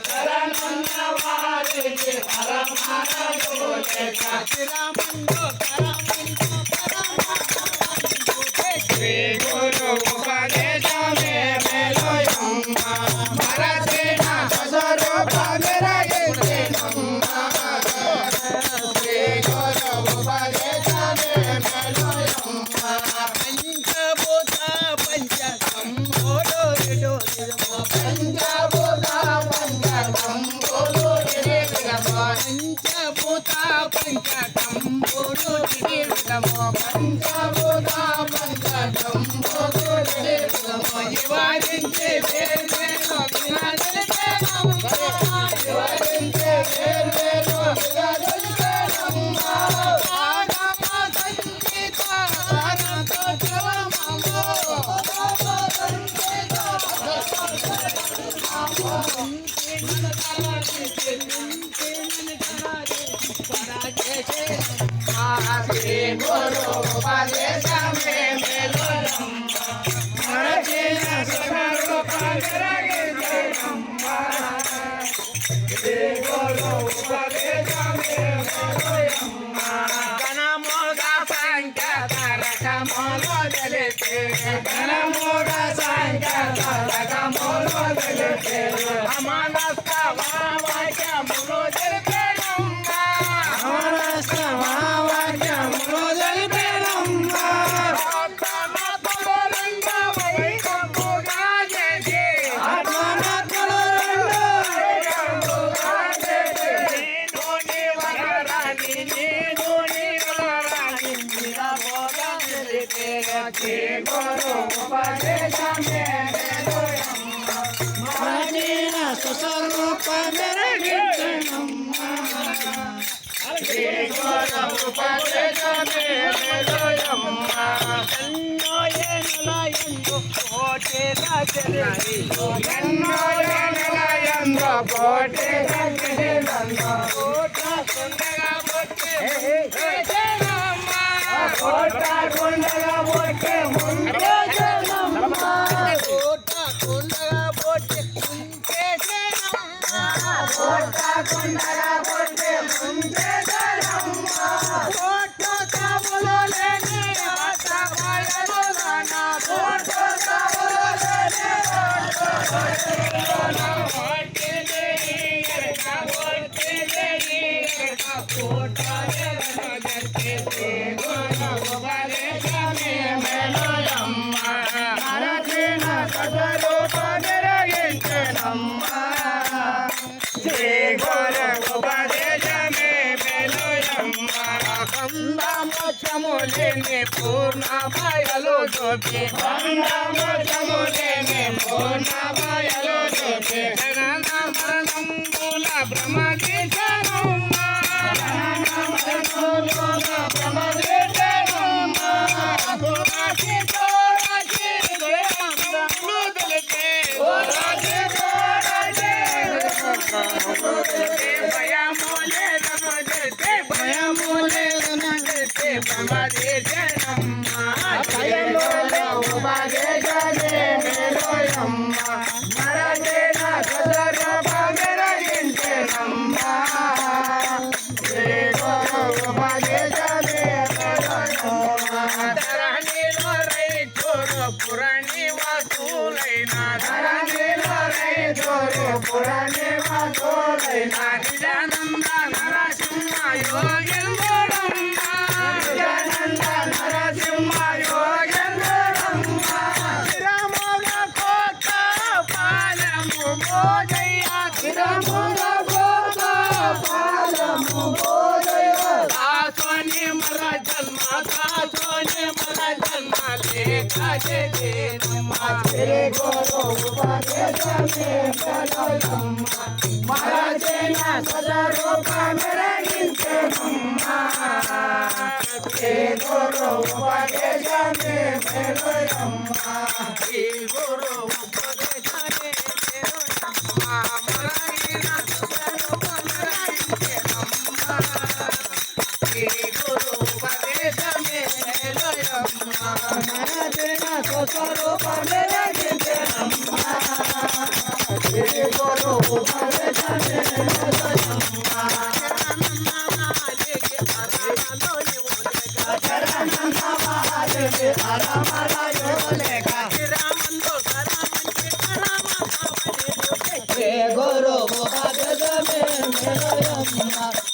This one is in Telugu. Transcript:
శరణన్న వారికి పరమానరులేక శ్రీరామందో కరమందో పరమానందో శ్రీ గురు ఉపదేశమే మేలోయమ్మ మరచిన స్వరూప మెరగించినమ్మ శ్రీ గురు ఉపదేశమే మేలోయమ్మ పంచభూత పంచకంబోలో పంచభూత పంచకంబోలు పంచభూత పంచకంబోలో పంచభూత పంచకంబోలు నివారించే వేర్వేరు వినాశనమ్మ నివారించే వేర్వేరు విఘ్నాలనమ్మ ఆగమ సంగీత ఆనందోత్సవమమ్మో శ్రీ గురు ఉపదేశమే మేలోయమ్మ మరచిన స్వరూప మెరగించినమ్మ శ్రీ గురు ఉపదేశమే మేలోయమ్మ ఘనమోగా సంఖ్యాతరకములు తెలిపే ఘనమోగ సంఖ్యాతరకములు తెలిపే అమానస్త వాక్యములు తెలిపేనమ్మ వాక్యములు తెలిపేనమ్మ ఆత్మనాథులంగమై చేసి ఆత్మనాథులు రెండుగా చేసి నీలోని వరరాణి నీలోని వరరాణి నిరమోగా తెలిపే శ్రీ గురు ఉపదేశమే మేలోయమ్మ మరచిన స్వరూప మెరగించినమ్మ శ్రీ గురు ఉపదేశమే మేలోయమ్మ ఎన్నో ఏనుల ఎందు కోటేలా తెలిపి ఎన్నో ఏనులయందు కోటి గంగిలందు కోట కొండగా పొట్టి చేసేనమ్మ. కోట గుండెల పొట్టి ముందే జనమ్మ కోట కొండగా పొట్టి ఉంచేసేనమ్మ. కోట గుండెల పొట్టి ముందే జనమ్మ కోట కాపులు లేని ఆట మాయలు నానా కోట కావులు లేని పొట్టి లేని ఎరక పొట్టి లేని ఎరక కోట జగతి ఉపదేశమే మేలోయమ్మ మరచిన స్వరూప మెరగించినమ్మ శ్రీ గురు ఉపదేశమే మేలోయమ్మ బంధమోక్షములేని పూర్ణ భయలు చూపి బంధమోక్షములేని పూర్ణ భయలు చూపి జనన మరణంబుల బ్రహ్మదీశనమ్మ. తోరాసి తోరాసి దేవంగములు తెలిపే భయములే నమస్తే భయములే నమస్తే బ్రహ్మదీశనమ్మ. ఉపదేశమే మేలోయమ్మ మరచిన స్వరూప మెరగించినమ్మ శ్రీ గురు ఉపదేశమే మేలోయమ్మ ధరణిలో రైతులు పురణి వసూలైన ధరణిలో రైతులు పురనివాసులైన నిజానంద నరసింహ యోగేంద్రుడమ్మ. నిజానంద నరసింహ యోగేంద్రుడమ్మ శ్రీరామోగ కోట పాలము బోధయ్య శ్రీరాముల గోప పాలము బోధయ దాసోని మర జన్మ దాసోని మర జన్మ లేఖ జగేనమ్మ. శ్రీ గురు ఉపదేశమే మేలోయమ్మ మరచిన స్వరూప మెరగించినమ్మ శ్రీ గురు ఉపదేశమే మేలోయమ్మ శ్రీ గురు ఉపదేశమే మేలోయమ్మ. మరణ స్వరూపమరయించెనమ్మ. శ్రీ గురు ఉపదేశమే మేలోయమ్మ. మరచిన స్వరూప మెరగించినమ్మ శ్రీ గురు ఉపదేశమే గురు ఉపదేశమే మేలయమ్మ